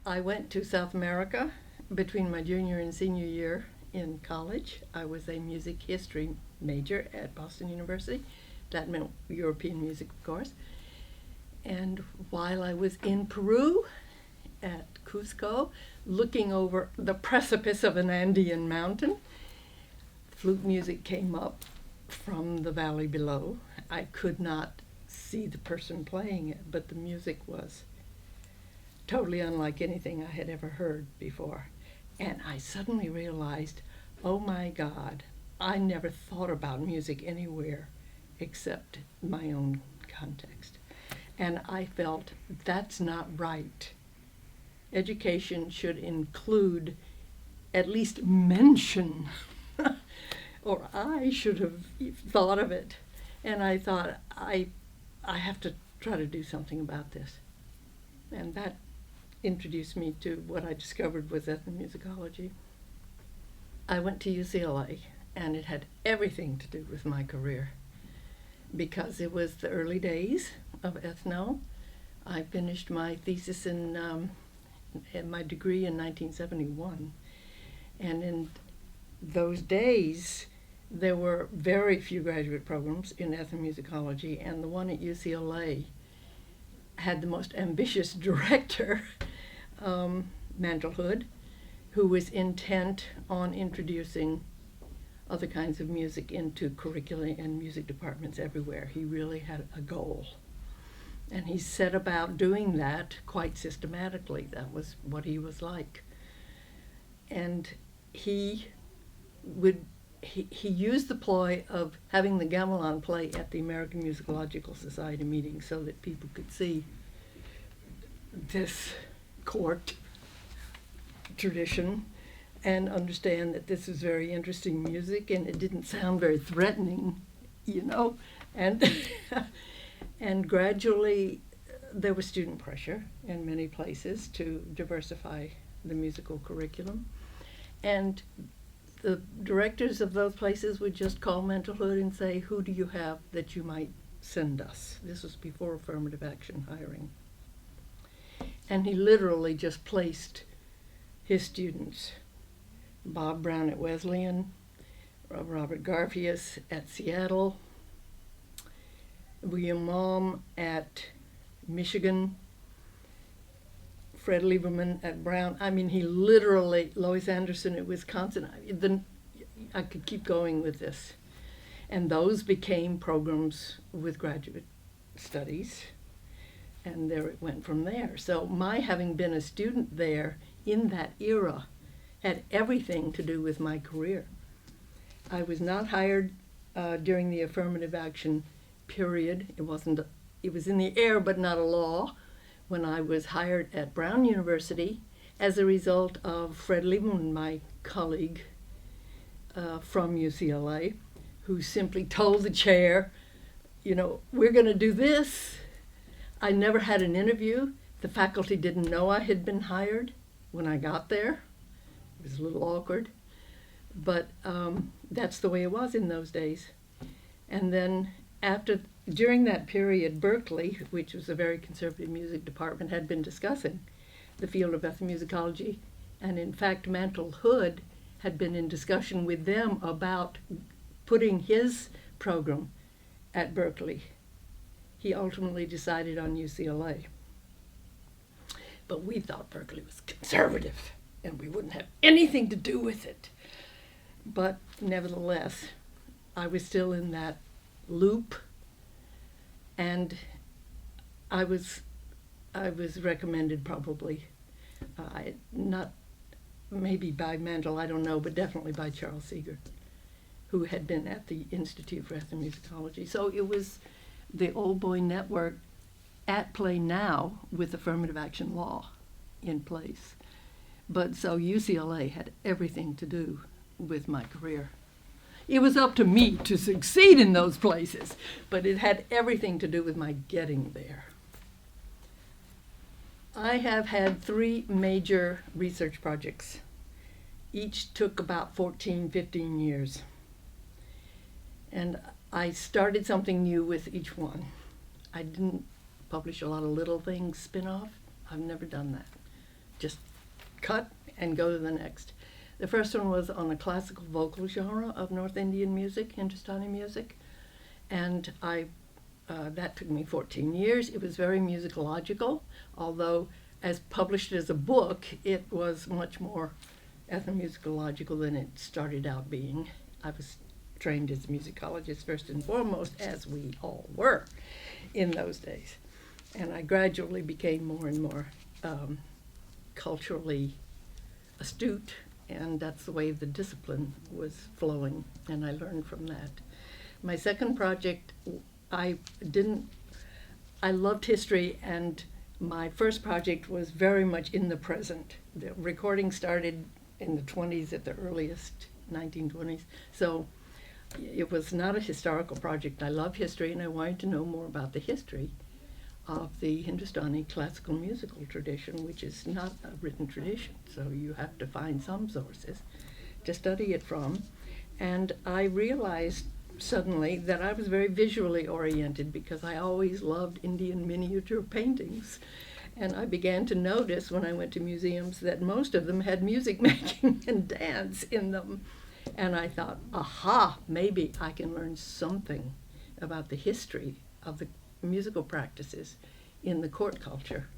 I went to South America between my junior and senior year in college. I was a music history major at Boston University. That meant European music, of course. And while I was in Peru at Cusco, looking over the precipice of an Andean mountain, flute music came up from the valley below. I could not see the person playing it, but the music was totally unlike anything I had ever heard before. And I suddenly realized, oh my God, I never thought about music anywhere except my own context. And I felt that's not right. Education should include at least mention, or I should have thought of it. And I thought, I have to try to do something about this. And that introduced me to what I discovered was ethnomusicology. I went to UCLA, and it had everything to do with my career because it was the early days of ethno. I finished my thesis in my degree in 1971, and in those days there were very few graduate programs in ethnomusicology, and the one at UCLA had the most ambitious director, Mantle Hood, who was intent on introducing other kinds of music into curricula and music departments everywhere. He really had a goal. And he set about doing that quite systematically. That was what he was like. And he used the ploy of having the gamelan play at the American Musicological Society meeting so that people could see this court tradition and understand that this is very interesting music and it didn't sound very threatening, you know. And and gradually there was student pressure in many places to diversify the musical curriculum. And the directors of those places would just call Mantle Hood and say, who do you have that you might send us? This was before affirmative action hiring. And he literally just placed his students, Bob Brown at Wesleyan, Robert Garfias at Seattle, William Malm at Michigan, Fred Lieberman at Brown. I mean, he literally, Lois Anderson at Wisconsin. I could keep going with this. And those became programs with graduate studies. And there it went from there. So my having been a student there in that era had everything to do with my career. I was not hired during the affirmative action period. It was in the air, but not a law, when I was hired at Brown University as a result of Fred Lieberman, my colleague from UCLA, who simply told the chair, you know, we're going to do this. I never had an interview. The faculty didn't know I had been hired when I got there. It was a little awkward, but that's the way it was in those days. And then during that period, Berkeley, which was a very conservative music department, had been discussing the field of ethnomusicology, and in fact Mantle Hood had been in discussion with them about putting his program at Berkeley. He ultimately decided on UCLA. But we thought Berkeley was conservative and we wouldn't have anything to do with it. But nevertheless, I was still in that loop, and I was recommended probably, not maybe by Mantle, I don't know, but definitely by Charles Seeger, who had been at the Institute for Ethnomusicology. So it was the old boy network at play now with affirmative action law in place. But so UCLA had everything to do with my career. It was up to me to succeed in those places, but it had everything to do with my getting there. I have had 3 major research projects. Each took about 14, 15 years. And I started something new with each one. I didn't publish a lot of little things, spin-off. I've never done that. just cut and go to the next. The first one was on a classical vocal genre of North Indian music, Hindustani music, and that took me 14 years. It was very musicological, although as published as a book, it was much more ethnomusicological than it started out being. I was trained as a musicologist first and foremost, as we all were in those days. And I gradually became more and more culturally astute, and that's the way the discipline was flowing, and I learned from that. My second project, I loved history, and my first project was very much in the present. The recording started in the 20s at the earliest, 1920s, so it was not a historical project. I love history, and I wanted to know more about the history of the Hindustani classical musical tradition, which is not a written tradition, so you have to find some sources to study it from. And I realized suddenly that I was very visually oriented because I always loved Indian miniature paintings. And I began to notice when I went to museums that most of them had music making and dance in them. And I thought, aha, maybe I can learn something about the history of the musical practices in the court culture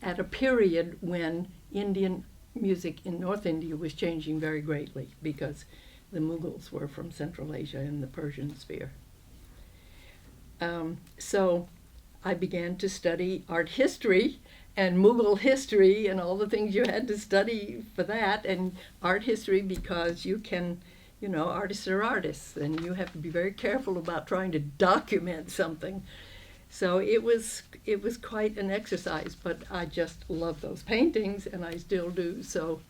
at a period when Indian music in North India was changing very greatly because the Mughals were from Central Asia and the Persian sphere. So I began to study art history and Mughal history and all the things you had to study for that, and art history because you can, artists are artists, and you have to be very careful about trying to document something. So it was quite an exercise, but I just love those paintings, and I still do. So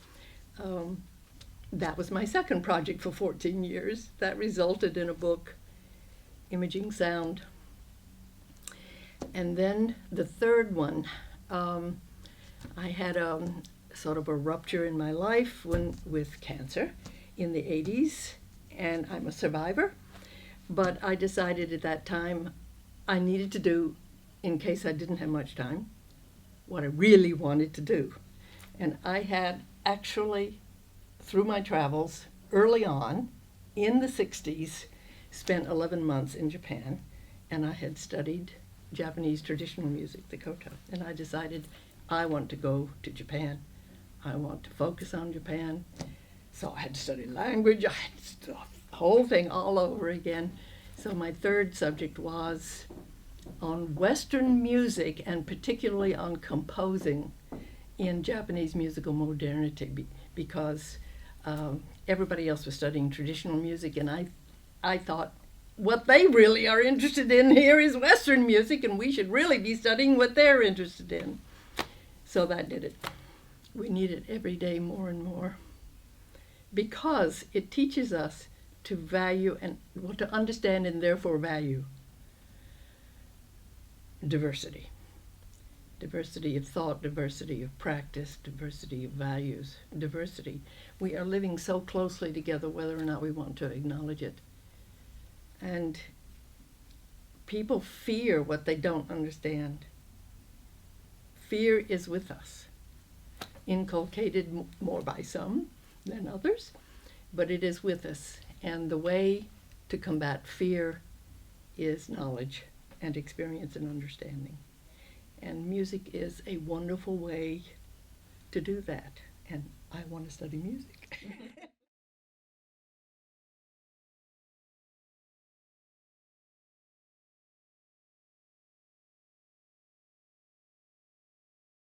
that was my second project for 14 years. That resulted in a book, Imaging Sound. And then the third one, I had sort of a rupture in my life with cancer in the 80s, and I'm a survivor. But I decided at that time I needed to do, in case I didn't have much time, what I really wanted to do. And I had actually, through my travels early on, in the 60s, spent 11 months in Japan, and I had studied Japanese traditional music, the koto, and I decided I want to go to Japan. I want to focus on Japan. So I had to study language, I had to study the whole thing all over again. So my third subject was on Western music, and particularly on composing in Japanese musical modernity, because everybody else was studying traditional music, and I thought, what they really are interested in here is Western music, and we should really be studying what they're interested in. So that did it. We need it every day more and more, because it teaches us to value and to understand and therefore value diversity. Diversity of thought, diversity of practice, diversity of values, diversity. We are living so closely together whether or not we want to acknowledge it. And people fear what they don't understand. Fear is with us, inculcated more by some than others, but it is with us. And the way to combat fear is knowledge and experience and understanding. And music is a wonderful way to do that. And I want to study music.